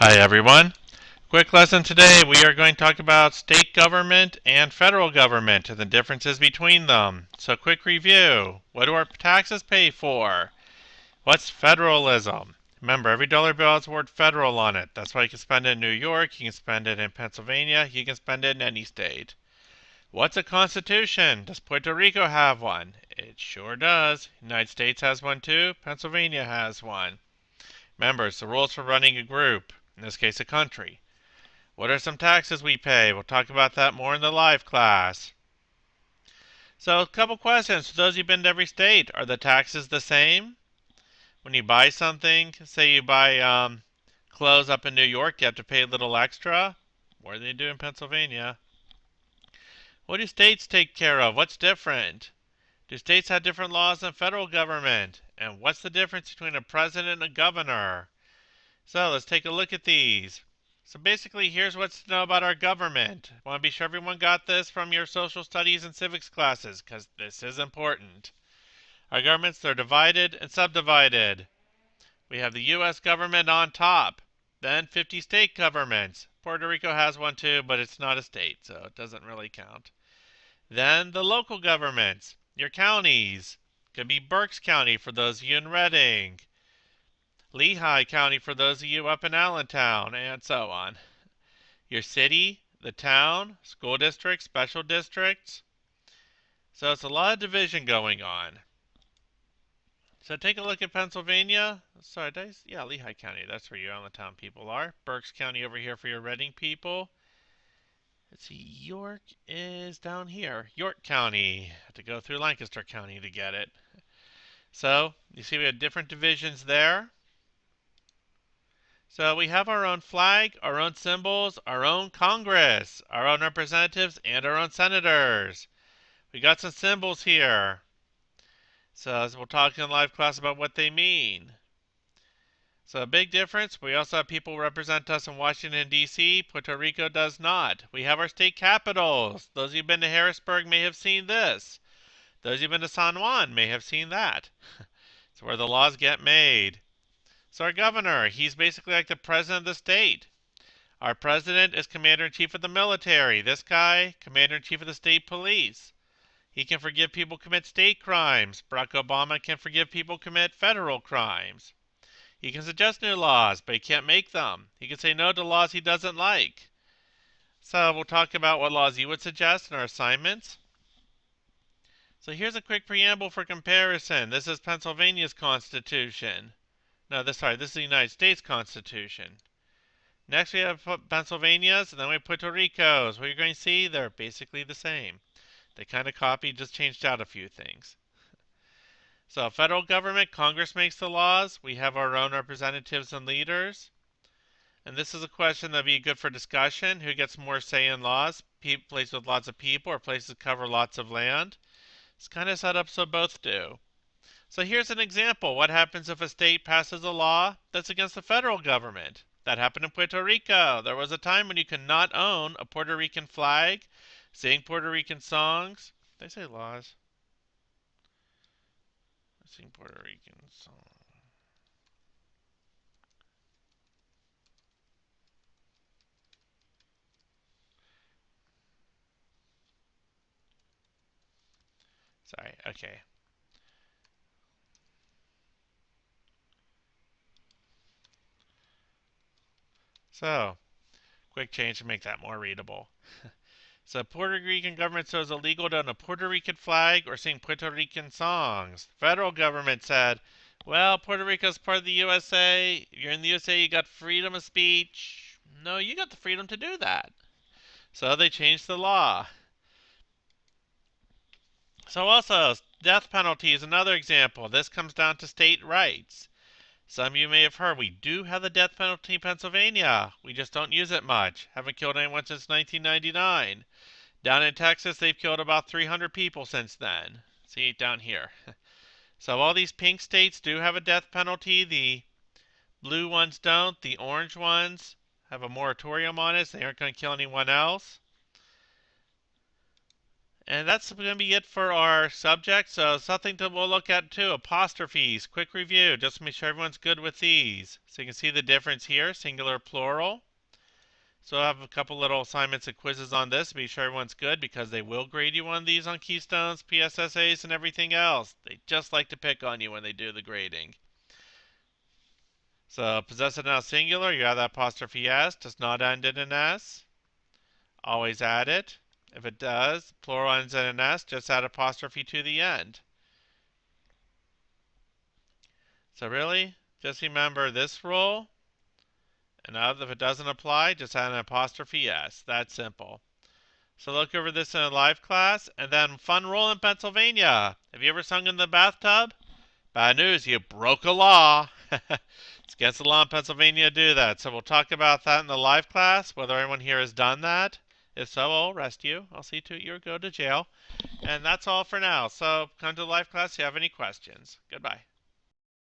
Hi everyone. Quick lesson today. We are going to talk about state government and federal government and the differences between them. So quick review. What do our taxes pay for? What's federalism? Remember, every dollar bill has the word federal on it. That's why you can spend it in New York, you can spend it in Pennsylvania, you can spend it in any state. What's a constitution? Does Puerto Rico have one? It sure does. The United States has one too. Pennsylvania has one. Remember, it's the rules for running a group, in this case a country. What are some taxes we pay? We'll talk about that more in the live class. So, a couple questions for those who've been to every state. Are the taxes the same? When you buy something, say you buy clothes up in New York, you have to pay a little extra. What do they do in Pennsylvania? What do states take care of? What's different? Do states have different laws than federal government? And what's the difference between a president and a governor? So let's take a look at these. So basically, here's what's to know about our government. I want to be sure everyone got this from your social studies and civics classes, because this is important. Our governments are divided and subdivided. We have the U.S. government on top, then 50 state governments. Puerto Rico has one too, but it's not a state, so it doesn't really count. Then the local governments, your counties. Could be Berks County for those of you in Reading. Lehigh County for those of you up in Allentown, and so on. Your city, the town, school districts, special districts. So it's a lot of division going on. So take a look at Pennsylvania. Sorry, yeah, Lehigh County. That's where your Allentown people are. Berks County over here for your Reading people. Let's see, York is down here. York County. Have to go through Lancaster County to get it. So you see we have different divisions there. So we have our own flag, our own symbols, our own Congress, our own representatives, and our own senators. We got some symbols here. So we'll talk in live class about what they mean. So a big difference, we also have people who represent us in Washington, D.C. Puerto Rico does not. We have our state capitals. Those who've been to Harrisburg may have seen this. Those who've been to San Juan may have seen that. It's where the laws get made. So our governor, he's basically like the president of the state. Our president is commander-in-chief of the military. This guy, commander-in-chief of the state police. He can forgive people who commit state crimes. Barack Obama can forgive people who commit federal crimes. He can suggest new laws, but he can't make them. He can say no to laws he doesn't like. So we'll talk about what laws you would suggest in our assignments. So here's a quick preamble for comparison. This is Pennsylvania's Constitution. No, this is the United States Constitution. Next we have Pennsylvania's, and then we have Puerto Rico's. What you're going to see, they're basically the same. They kind of copied, just changed out a few things. So federal government, Congress makes the laws. We have our own representatives and leaders. And this is a question that would be good for discussion. Who gets more say in laws? Places with lots of people or places that cover lots of land? It's kind of set up so both do. So here's an example. What happens if a state passes a law that's against the federal government? That happened in Puerto Rico. There was a time when you could not own a Puerto Rican flag, sing Puerto Rican songs. They say laws. Sing Puerto Rican songs. Sorry, okay. So, quick change to make that more readable. So, Puerto Rican government says it's illegal to own a Puerto Rican flag or sing Puerto Rican songs. The federal government said, well, Puerto Rico's part of the USA. You're in the USA, you got freedom of speech. No, you got the freedom to do that. So they changed the law. So also, death penalty is another example. This comes down to state rights. Some of you may have heard we do have the death penalty in Pennsylvania. We just don't use it much. Haven't killed anyone since 1999. Down in Texas, they've killed about 300 people since then. See, down here. So all these pink states do have a death penalty. The blue ones don't. The orange ones have a moratorium on it. So they aren't going to kill anyone else. And that's going to be it for our subject. So something that we'll look at too, apostrophes. Quick review, just to make sure everyone's good with these. So you can see the difference here, singular, plural. So I have a couple little assignments and quizzes on this to be sure everyone's good, because they will grade you on these on Keystones, PSSAs, and everything else. They just like to pick on you when they do the grading. So possessive noun singular, you have that apostrophe S, does not end in an S. Always add it. If it does, plural ends in an S, just add apostrophe to the end. So really, just remember this rule. And if it doesn't apply, just add an apostrophe S. That's simple. So look over this in a live class. And then fun rule in Pennsylvania. Have you ever sung in the bathtub? Bad news, you broke a law. It's against the law in Pennsylvania to do that. So we'll talk about that in the live class, whether anyone here has done that. If so, I'll arrest you. I'll see to it you go to jail. And that's all for now. So come to the live class if you have any questions. Goodbye.